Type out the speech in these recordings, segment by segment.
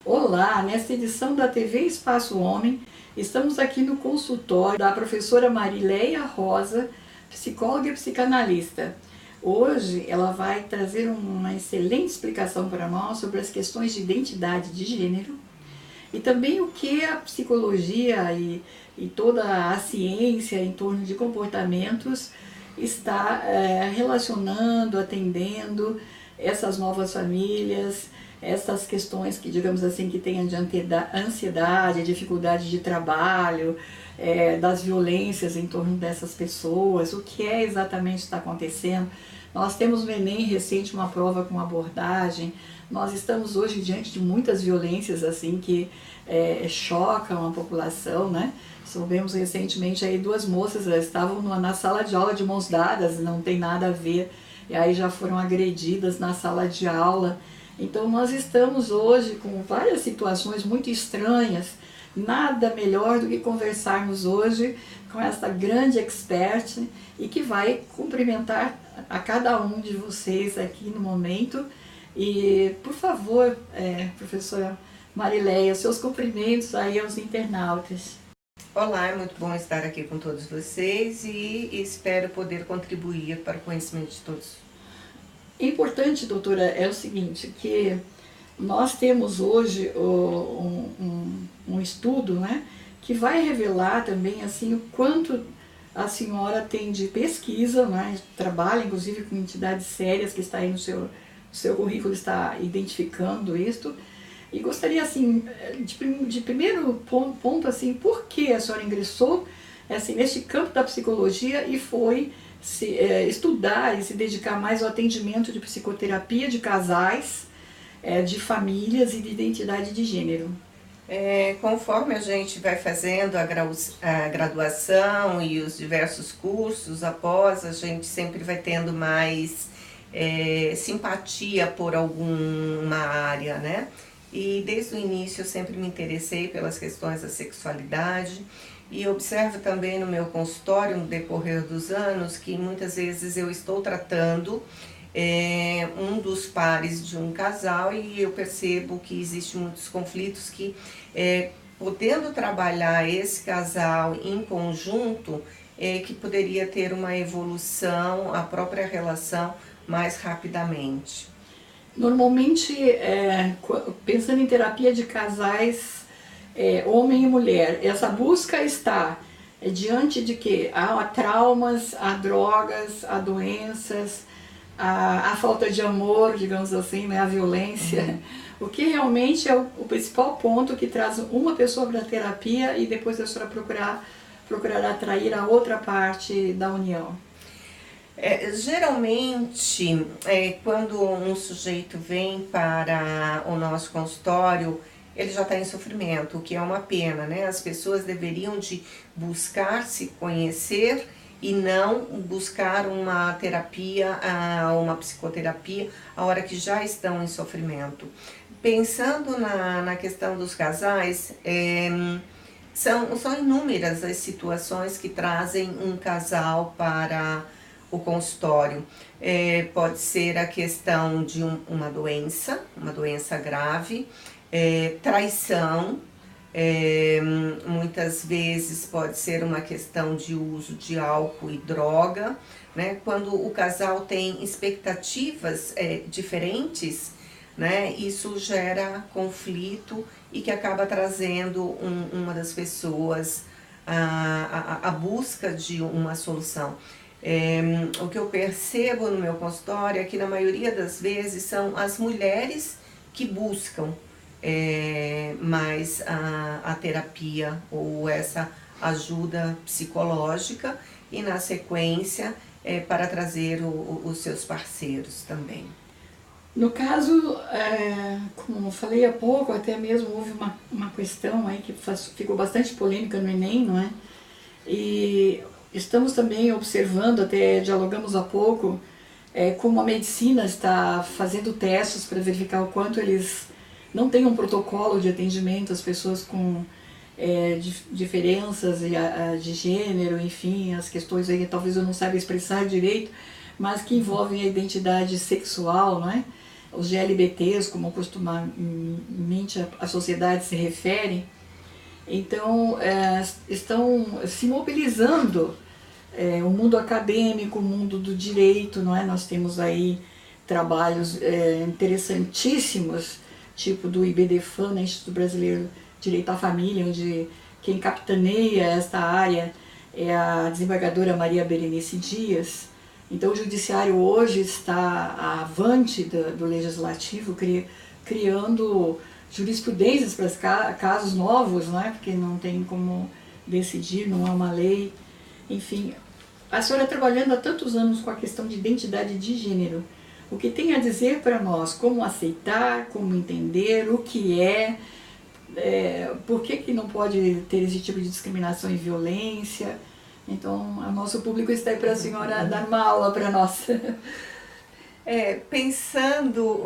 Olá, nesta edição da TV Espaço Homem, estamos aqui no consultório da professora Marileia Rosa, psicóloga e psicanalista. Hoje ela vai trazer uma excelente explicação para nós sobre as questões de identidade de gênero e também o que a psicologia e toda a ciência em torno de comportamentos está relacionando, atendendo essas novas famílias, essas questões que, digamos assim, que têm de ansiedade, dificuldade de trabalho, das violências em torno dessas pessoas, o que exatamente está acontecendo. Nós temos no Enem recente uma prova com abordagem, nós estamos hoje diante de muitas violências assim que chocam a população, né? Soubemos recentemente aí duas moças estavam na sala de aula de mãos dadas, não tem nada a ver, e aí já foram agredidas na sala de aula. Então nós estamos hoje com várias situações muito estranhas, nada melhor do que conversarmos hoje com essa grande expert e que vai cumprimentar a cada um de vocês aqui no momento. E por favor, professora Marileia, seus cumprimentos aí aos internautas. Olá, é muito bom estar aqui com todos vocês e espero poder contribuir para o conhecimento de todos. Importante, doutora, é o seguinte, que nós temos hoje um estudo, né, que vai revelar também assim, o quanto a senhora tem de pesquisa, né, trabalha inclusive com entidades sérias que está aí no seu currículo, está identificando isto. E gostaria assim, de primeiro ponto, assim, por que a senhora ingressou assim, neste campo da psicologia e foi estudar e se dedicar mais ao atendimento de psicoterapia de casais, de famílias e de identidade de gênero? Conforme a gente vai fazendo a graduação e os diversos cursos após, a gente sempre vai tendo mais simpatia por alguma área, né? E desde o início eu sempre me interessei pelas questões da sexualidade e observo também no meu consultório, no decorrer dos anos, que muitas vezes eu estou tratando um dos pares de um casal e eu percebo que existem muitos conflitos que, podendo trabalhar esse casal em conjunto, que poderia ter uma evolução, a própria relação mais rapidamente. Normalmente, pensando em terapia de casais, homem e mulher, essa busca está diante de que há traumas, há drogas, há doenças, há falta de amor, digamos assim, né, a violência, o que realmente é o principal ponto que traz uma pessoa para a terapia e depois a senhora procurar atrair a outra parte da união. Geralmente, quando um sujeito vem para o nosso consultório, ele já está em sofrimento, o que é uma pena, né? As pessoas deveriam de buscar se conhecer e não buscar uma terapia, uma psicoterapia, a hora que já estão em sofrimento. Pensando na questão dos casais, são inúmeras as situações que trazem um casal para o consultório. Pode ser a questão de uma doença grave, traição, muitas vezes pode ser uma questão de uso de álcool e droga, né? Quando o casal tem expectativas diferentes, né? Isso gera conflito e que acaba trazendo uma das pessoas a busca de uma solução. O que eu percebo no meu consultório é que na maioria das vezes são as mulheres que buscam mais a terapia ou essa ajuda psicológica e na sequência para trazer os seus parceiros também. No caso, como eu falei há pouco, até mesmo houve uma questão aí que ficou bastante polêmica no Enem, não é? E estamos também observando, até dialogamos há pouco, como a medicina está fazendo testes para verificar o quanto eles não têm um protocolo de atendimento às pessoas com diferenças de gênero, enfim, as questões aí que talvez eu não saiba expressar direito, mas que envolvem a identidade sexual, não é? os GLBTs, como costumamente a sociedade se refere. Então, estão se mobilizando o mundo acadêmico, o mundo do direito, não é? Nós temos aí trabalhos interessantíssimos, tipo do IBDFAN, né? Instituto Brasileiro de Direito à Família, onde quem capitaneia esta área é a desembargadora Maria Berenice Dias. Então, o judiciário hoje está avante do legislativo, criando jurisprudências para casos novos, não é? Porque não tem como decidir, não há uma lei. Enfim, a senhora trabalhando há tantos anos com a questão de identidade de gênero, o que tem a dizer para nós? Como aceitar, como entender, o que por que não pode ter esse tipo de discriminação e violência? Então, o nosso público está aí para a senhora dar uma aula para nós. Pensando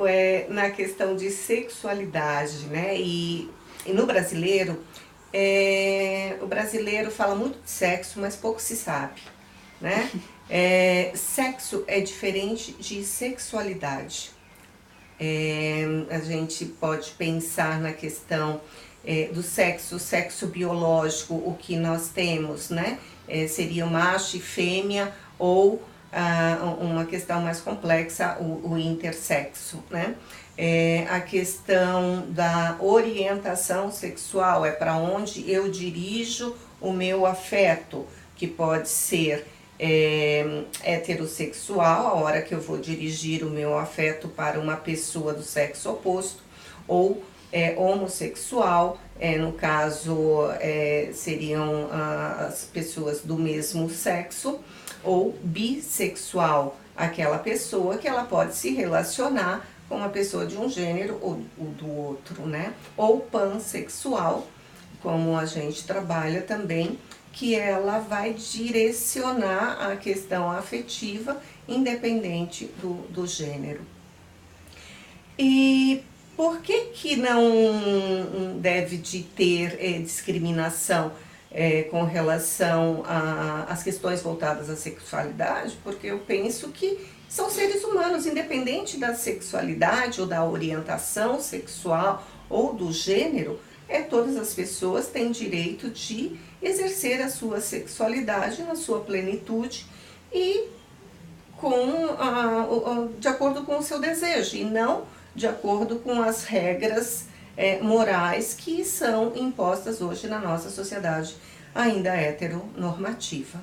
na questão de sexualidade, né? E no brasileiro, o brasileiro fala muito de sexo, mas pouco se sabe, né? Sexo é diferente de sexualidade. A gente pode pensar na questão do sexo biológico, o que nós temos, né? Seria macho e fêmea, ou uma questão mais complexa, o intersexo, né? A questão da orientação sexual, para onde eu dirijo o meu afeto, que pode ser heterossexual, a hora que eu vou dirigir o meu afeto para uma pessoa do sexo oposto, ou homossexual, no caso seriam as pessoas do mesmo sexo, ou bissexual, aquela pessoa que ela pode se relacionar com uma pessoa de um gênero ou do outro, né? Ou pansexual, como a gente trabalha também, que ela vai direcionar a questão afetiva independente do gênero. E por que não deve de ter discriminação com relação às questões voltadas à sexualidade? Porque eu penso que são seres humanos, independente da sexualidade ou da orientação sexual ou do gênero, todas as pessoas têm direito de exercer a sua sexualidade na sua plenitude e de acordo com o seu desejo, e não de acordo com as regras morais que são impostas hoje na nossa sociedade ainda heteronormativa.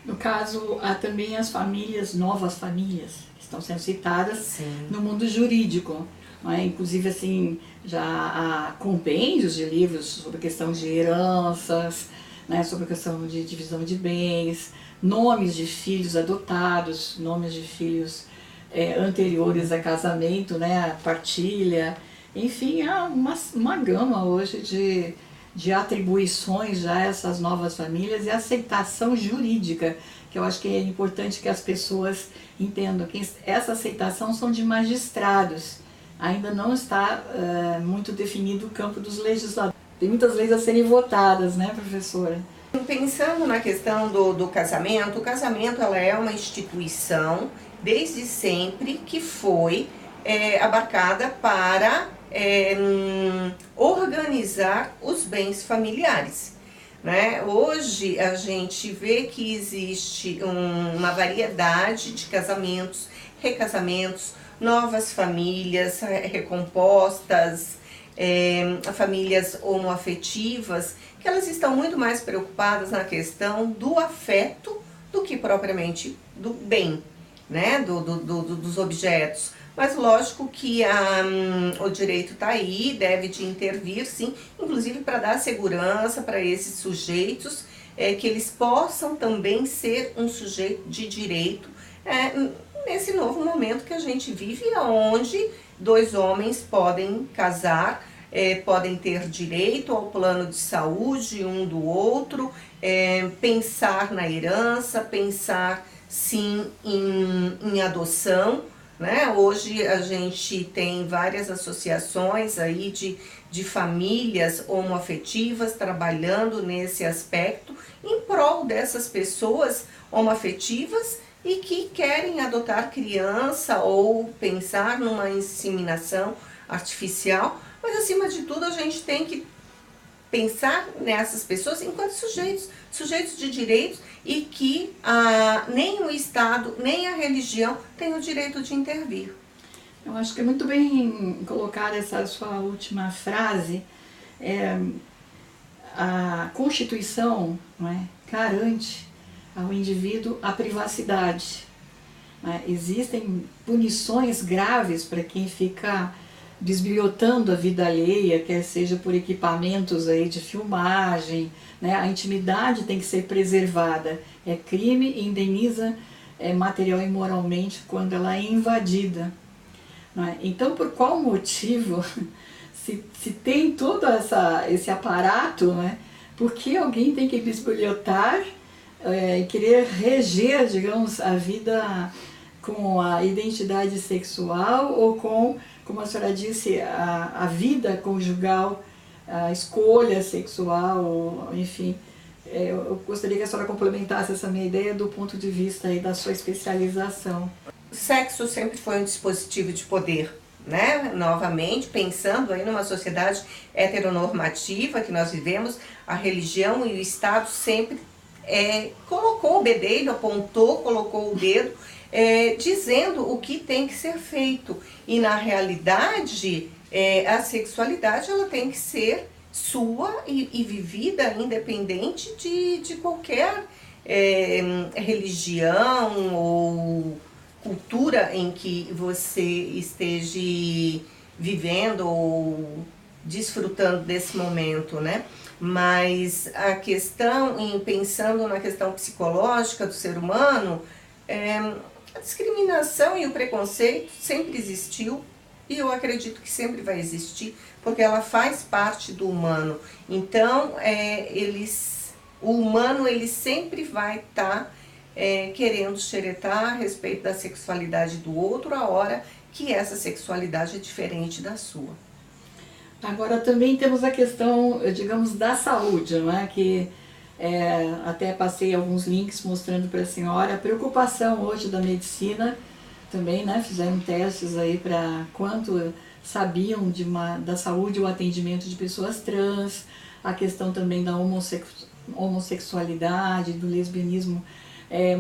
No caso, há também as famílias, novas famílias, que estão sendo citadas. Sim. No mundo jurídico. Inclusive, assim, já há compêndios de livros sobre a questão de heranças, né, sobre a questão de divisão de bens, nomes de filhos adotados, nomes de filhos anteriores a casamento, né, a partilha. Enfim, há uma gama hoje de atribuições já a essas novas famílias e aceitação jurídica, que eu acho que é importante que as pessoas entendam que essa aceitação são de magistrados. Ainda não está muito definido o campo dos legisladores. Tem muitas leis a serem votadas, né, professora? Pensando na questão do casamento, o casamento ela é uma instituição desde sempre que foi abarcada para organizar os bens familiares, né? Hoje a gente vê que existe uma variedade de casamentos, recasamentos, novas famílias recompostas, famílias homoafetivas, que elas estão muito mais preocupadas na questão do afeto do que propriamente do bem, né? Dos objetos. Mas lógico que o direito está aí, deve de intervir, sim, inclusive para dar segurança para esses sujeitos, que eles possam também ser um sujeito de direito nesse novo momento que a gente vive, onde dois homens podem casar, podem ter direito ao plano de saúde um do outro, pensar na herança, pensar sim em adoção, né? Hoje a gente tem várias associações aí de famílias homoafetivas trabalhando nesse aspecto em prol dessas pessoas homoafetivas e que querem adotar criança ou pensar numa inseminação artificial, mas acima de tudo a gente tem que pensar nessas pessoas enquanto sujeitos de direitos, e que nem o Estado, nem a religião tem o direito de intervir. Eu acho que é muito bem colocada essa sua última frase. A Constituição, não é, garante ao indivíduo a privacidade. Não é? Existem punições graves para quem fica bisbilhotando a vida alheia, quer seja por equipamentos aí de filmagem, né? A intimidade tem que ser preservada. É crime e indeniza material e moralmente quando ela é invadida. Não é? Então, por qual motivo, se tem todo esse aparato, né? Por que alguém tem que bisbilhotar e querer reger, digamos, a vida com a identidade sexual ou com, como a senhora disse, a vida conjugal, a escolha sexual, enfim. Eu gostaria que a senhora complementasse essa minha ideia do ponto de vista aí da sua especialização. O sexo sempre foi um dispositivo de poder, né? Novamente, pensando aí numa sociedade heteronormativa que nós vivemos, a religião e o Estado sempre colocou o bedelho, apontou, colocou o dedo, dizendo o que tem que ser feito. E na realidade, a sexualidade ela tem que ser sua e vivida independente de qualquer religião ou cultura em que você esteja vivendo ou desfrutando desse momento, né? Mas a questão, pensando na questão psicológica do ser humano, a discriminação e o preconceito sempre existiu, e eu acredito que sempre vai existir, porque ela faz parte do humano. Então, o humano ele sempre vai estar querendo xeretar a respeito da sexualidade do outro, a hora que essa sexualidade é diferente da sua. Agora também temos a questão, digamos, da saúde, não é? Que até passei alguns links mostrando para a senhora a preocupação hoje da medicina também, né? Fizeram testes aí para quanto sabiam da saúde e o atendimento de pessoas trans, a questão também da homossexualidade, do lesbianismo,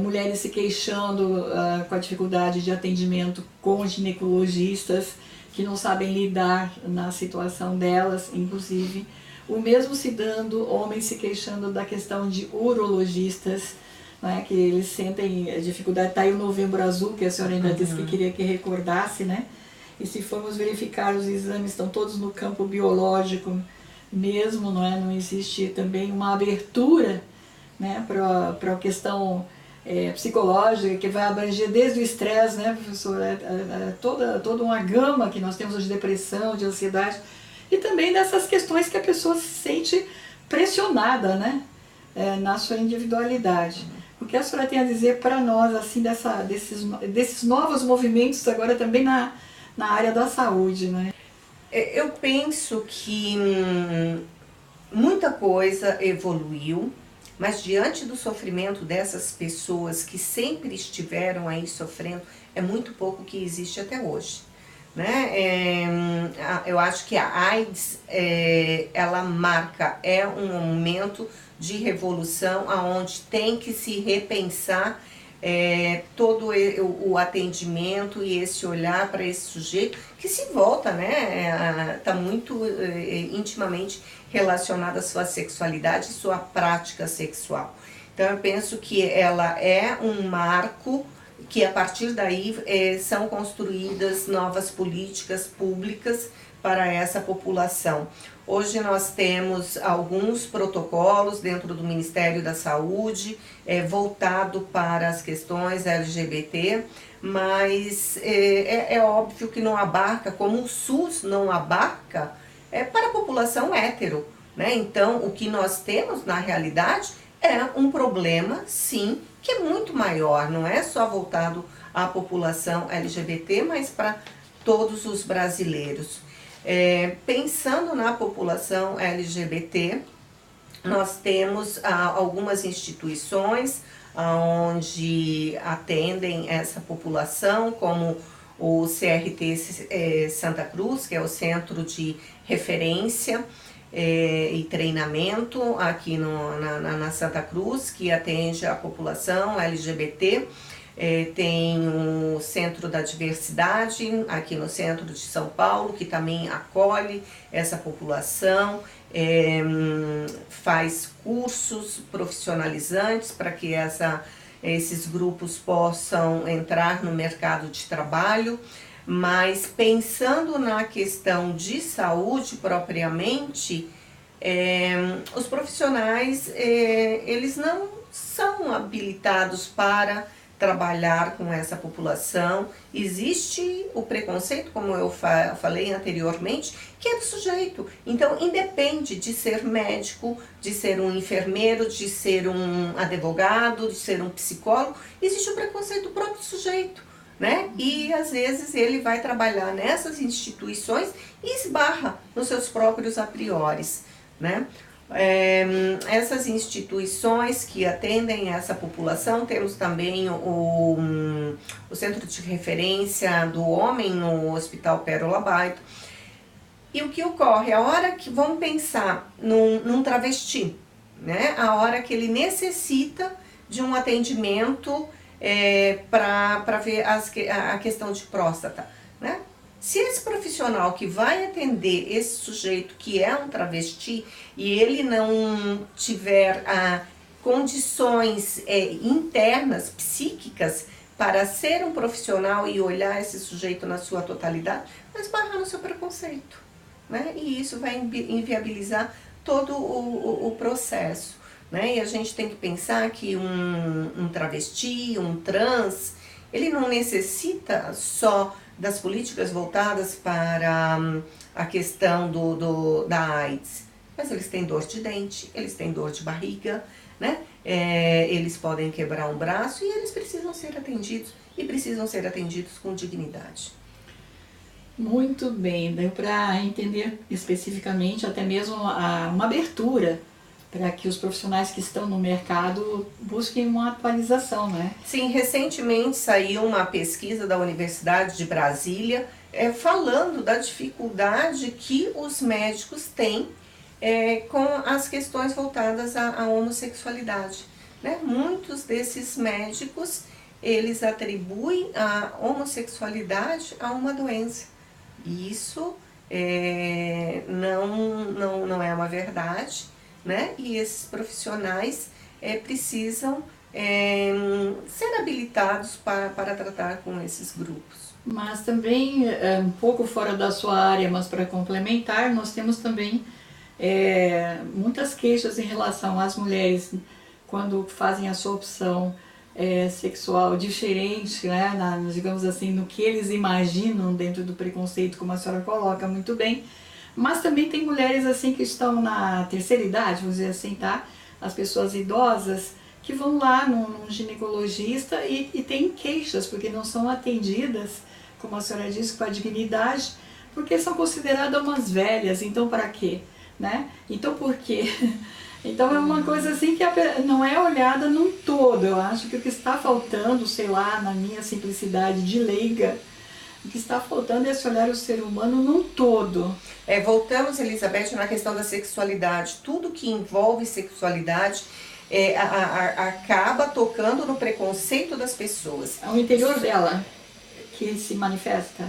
mulheres se queixando com a dificuldade de atendimento com ginecologistas que não sabem lidar na situação delas, inclusive. O mesmo se dando, homens se queixando da questão de urologistas, né, que eles sentem dificuldade. Está aí o Novembro Azul, que a senhora ainda disse que queria que recordasse, né? E se formos verificar, os exames estão todos no campo biológico mesmo, não é? Não existe também uma abertura, né, para a questão psicológica, que vai abranger desde o estresse, né, professor? Toda uma gama que nós temos de depressão, de ansiedade, e também dessas questões que a pessoa se sente pressionada, né, na sua individualidade. O que a senhora tem a dizer para nós, assim, desses novos movimentos agora também na área da saúde, né? Eu penso que muita coisa evoluiu, mas diante do sofrimento dessas pessoas que sempre estiveram aí sofrendo, é muito pouco que existe até hoje, né? Eu acho que a AIDS, ela marca, um momento de revolução onde tem que se repensar todo o atendimento e esse olhar para esse sujeito que se volta, né? Está muito intimamente relacionado à sua sexualidade e sua prática sexual. Então eu penso que ela é um marco, que a partir daí são construídas novas políticas públicas para essa população. Hoje nós temos alguns protocolos dentro do Ministério da Saúde, voltado para as questões LGBT, mas é óbvio que não abarca, como o SUS não abarca, para a população hétero, né? Então, o que nós temos na realidade é um problema, sim, que é muito maior, não é só voltado à população LGBT, mas para todos os brasileiros. Pensando na população LGBT, nós temos algumas instituições onde atendem essa população, como o CRT Santa Cruz, que é o Centro de Referência e Treinamento aqui na Santa Cruz, que atende a população LGBT. Tem o Centro da Diversidade, aqui no centro de São Paulo, que também acolhe essa população, faz cursos profissionalizantes para que esses grupos possam entrar no mercado de trabalho, mas pensando na questão de saúde propriamente, os profissionais eles não são habilitados para trabalhar com essa população. Existe o preconceito, como eu falei anteriormente, que é do sujeito. Então, independe de ser médico, de ser um enfermeiro, de ser um advogado, de ser um psicólogo, existe o preconceito do próprio sujeito, né? E às vezes ele vai trabalhar nessas instituições e esbarra nos seus próprios a priori, né? Essas instituições que atendem essa população, temos também o Centro de Referência do Homem no Hospital Pérola Baito. E o que ocorre? A hora que vamos pensar num travesti, né? A hora que ele necessita de um atendimento para ver a questão de próstata, né? Se esse profissional que vai atender esse sujeito que é um travesti e ele não tiver condições internas, psíquicas, para ser um profissional e olhar esse sujeito na sua totalidade, vai esbarrar no seu preconceito, né? E isso vai inviabilizar todo o processo, né? E a gente tem que pensar que um travesti, um trans, ele não necessita só das políticas voltadas para a questão da AIDS, mas eles têm dor de dente, eles têm dor de barriga, né? Eles podem quebrar um braço e eles precisam ser atendidos, e precisam ser atendidos com dignidade. Muito bem, deu para entender especificamente até mesmo uma abertura para que os profissionais que estão no mercado busquem uma atualização, né? Sim, recentemente saiu uma pesquisa da Universidade de Brasília falando da dificuldade que os médicos têm com as questões voltadas à homossexualidade, né? Muitos desses médicos, eles atribuem a homossexualidade a uma doença. E isso não é uma verdade, né? E esses profissionais precisam ser habilitados para tratar com esses grupos. Mas também, um pouco fora da sua área, mas para complementar, nós temos também muitas queixas em relação às mulheres quando fazem a sua opção sexual diferente, né? Digamos assim, no que eles imaginam dentro do preconceito, como a senhora coloca muito bem. Mas também tem mulheres assim que estão na terceira idade, vamos dizer assim, tá? As pessoas idosas que vão lá num ginecologista e têm queixas porque não são atendidas, como a senhora disse, com a dignidade, porque são consideradas umas velhas, então para quê? Né? Então por quê? Então é uma coisa assim que não é olhada num todo. Eu acho que o que está faltando, sei lá, na minha simplicidade de leiga, o que está faltando é esse olhar o ser humano num todo. Voltamos, Elizabeth, na questão da sexualidade. Tudo que envolve sexualidade acaba tocando no preconceito das pessoas. É o interior dela que se manifesta.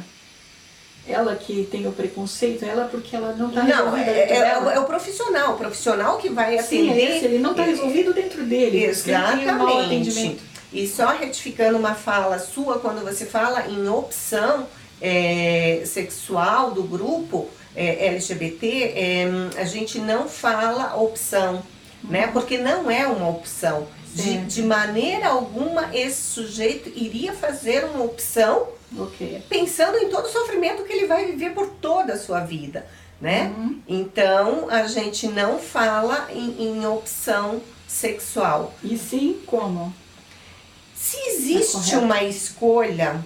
Ela que tem o preconceito, ela porque ela não está resolvida dentro dela. É o profissional que vai atender. Sim, ele não está resolvido dentro dele. Exatamente. Tem um mau atendimento. E só retificando uma fala sua, quando você fala em opção sexual do grupo LGBT, a gente não fala opção, né? Porque não é uma opção. De maneira alguma esse sujeito iria fazer uma opção pensando em todo o sofrimento que ele vai viver por toda a sua vida, né? Então a gente não fala em opção sexual. E sim como? Se existe uma escolha,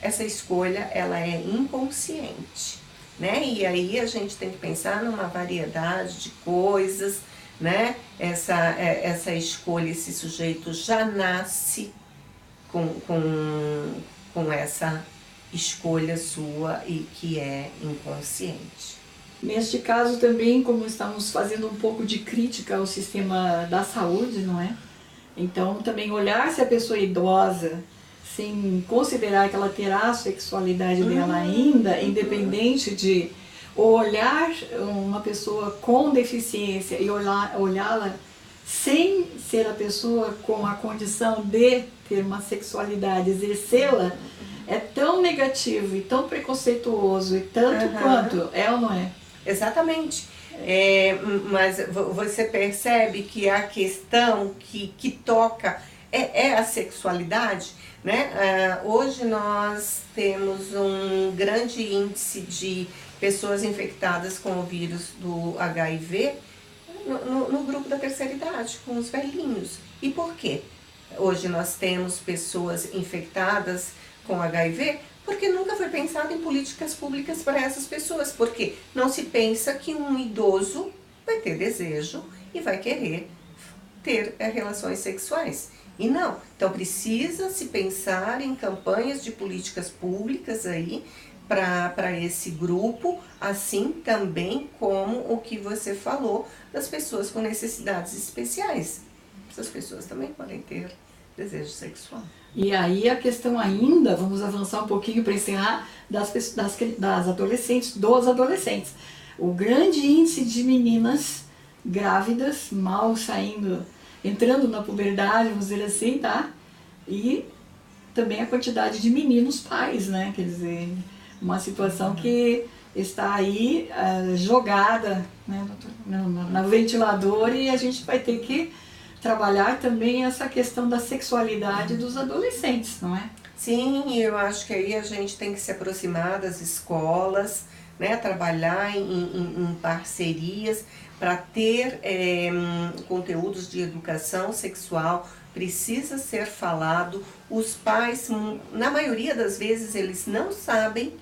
essa escolha ela é inconsciente, né? E aí a gente tem que pensar numa variedade de coisas, né? Essa escolha, esse sujeito já nasce com essa escolha sua e que é inconsciente. Neste caso também, como estamos fazendo um pouco de crítica ao sistema da saúde, não é? Então também olhar se a pessoa é idosa, sem considerar que ela terá a sexualidade dela ainda, independente de olhar uma pessoa com deficiência e olhá-la sem ser a pessoa com a condição de ter uma sexualidade, exercê-la, é tão negativo e tão preconceituoso e tanto quanto é ou não é? Exatamente. Mas você percebe que a questão que toca é a sexualidade, né? Hoje nós temos um grande índice de pessoas infectadas com o vírus do HIV no grupo da terceira idade, com os velhinhos. E por quê? Hoje nós temos pessoas infectadas com HIV porque nunca foi pensado em políticas públicas para essas pessoas, porque não se pensa que um idoso vai ter desejo e vai querer ter relações sexuais. E não, então precisa se pensar em campanhas de políticas públicas aí para esse grupo, assim também como o que você falou das pessoas com necessidades especiais. Essas pessoas também podem ter desejo sexual. E aí a questão ainda, vamos avançar um pouquinho para encerrar, das adolescentes, dos adolescentes. O grande índice de meninas grávidas, mal saindo, entrando na puberdade, vamos dizer assim, tá? E também a quantidade de meninos pais, né? Quer dizer, uma situação que está aí jogada, né, no ventilador, e a gente vai ter que trabalhar também essa questão da sexualidade dos adolescentes, não é? Sim, eu acho que aí a gente tem que se aproximar das escolas, né, trabalhar em parcerias para ter conteúdos de educação sexual. Precisa ser falado. Os pais, na maioria das vezes, eles não sabem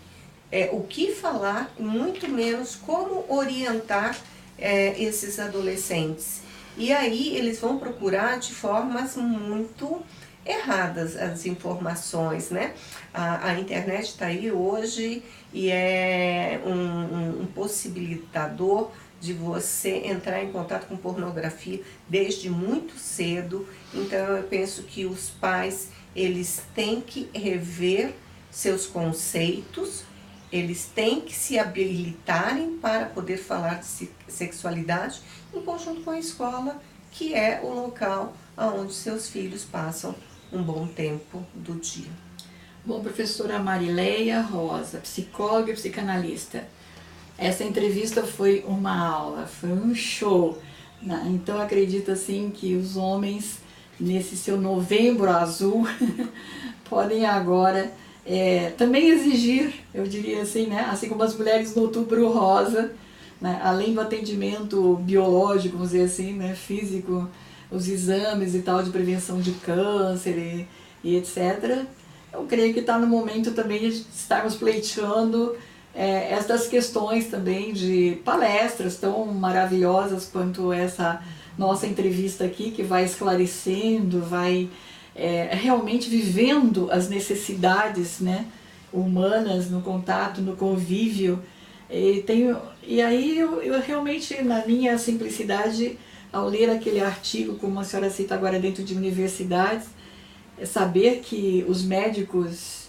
o que falar, muito menos como orientar esses adolescentes. E aí eles vão procurar de formas muito erradas as informações, né? A internet está aí hoje e é um possibilitador de você entrar em contato com pornografia desde muito cedo. Então eu penso que os pais, eles têm que rever seus conceitos, eles têm que se habilitarem para poder falar de sexualidade em conjunto com a escola, que é o local onde seus filhos passam um bom tempo do dia. Bom, professora Marileia Rosa, psicóloga e psicanalista, essa entrevista foi uma aula, foi um show, né? Então acredito assim que os homens, nesse seu novembro azul, podem agora também exigir, eu diria assim, né? Assim como as mulheres no outubro rosa, né? Além do atendimento biológico, vamos dizer assim, né? Físico, os exames e tal de prevenção de câncer e etc. Eu creio que está no momento também de estarmos pleiteando estas questões também de palestras tão maravilhosas quanto essa nossa entrevista aqui, que vai esclarecendo, vai realmente vivendo as necessidades, né, humanas no contato, no convívio. E aí eu realmente, na minha simplicidade, ao ler aquele artigo, como a senhora cita agora dentro de universidades, saber que os médicos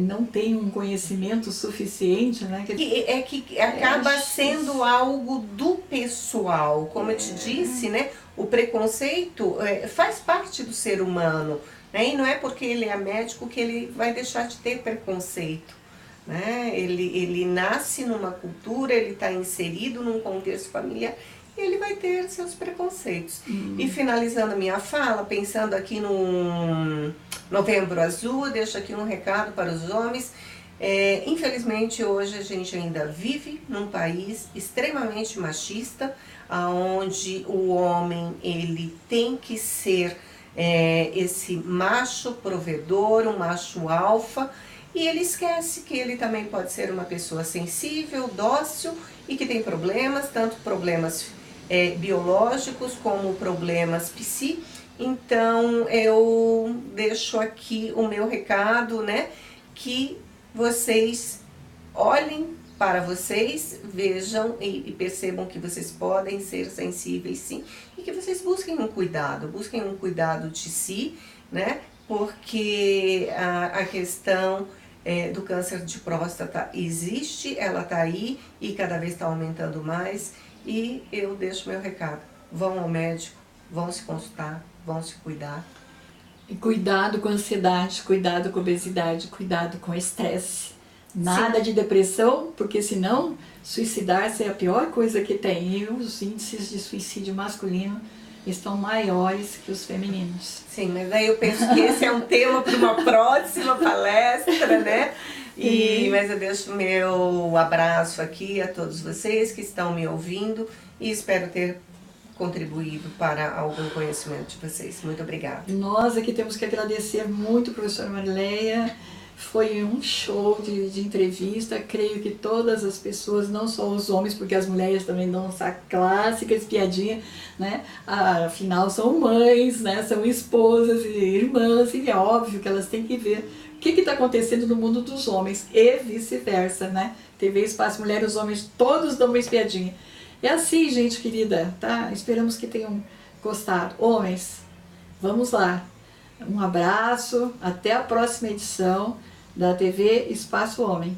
não têm um conhecimento suficiente, né? Que acaba sendo algo do pessoal, como eu te disse, né? O preconceito faz parte do ser humano, né? E não é porque ele é médico que ele vai deixar de ter preconceito, né? Ele nasce numa cultura, ele está inserido num contexto familiar, ele vai ter seus preconceitos. E finalizando a minha fala, pensando aqui no Novembro Azul, eu deixo aqui um recado para os homens. Infelizmente hoje a gente ainda vive num país extremamente machista, onde o homem ele tem que ser esse macho provedor, um macho alfa, e ele esquece que ele também pode ser uma pessoa sensível, dócil e que tem problemas, tanto problemas biológicos como problemas psi. Então eu deixo aqui o meu recado, né, que vocês olhem para vocês, vejam e percebam que vocês podem ser sensíveis sim, e que vocês busquem um cuidado de si, né, porque a questão do câncer de próstata existe, ela está aí e cada vez está aumentando mais, e eu deixo meu recado, vão ao médico, vão se consultar, vão se cuidar. E cuidado com a ansiedade, cuidado com a obesidade, cuidado com o estresse. Nada Sim. de depressão, porque senão suicidar-se é a pior coisa que tem. E os índices de suicídio masculino estão maiores que os femininos. Sim, mas aí eu penso que esse é um tema para uma próxima palestra, né? Mas eu deixo meu abraço aqui a todos vocês que estão me ouvindo e espero ter contribuído para algum conhecimento de vocês. Muito obrigada. Nós aqui temos que agradecer muito, professora Marileia. Foi um show de entrevista, creio que todas as pessoas, não só os homens, porque as mulheres também dão essa clássica espiadinha, né? Afinal são mães, né? São esposas e irmãs, e é óbvio que elas têm que ver o que está acontecendo no mundo dos homens e vice-versa, né? TV Espaço Mulher, os homens todos dão uma espiadinha. É assim, gente querida, tá? Esperamos que tenham gostado. Homens, vamos lá. Um abraço, até a próxima edição da TV Espaço Homem.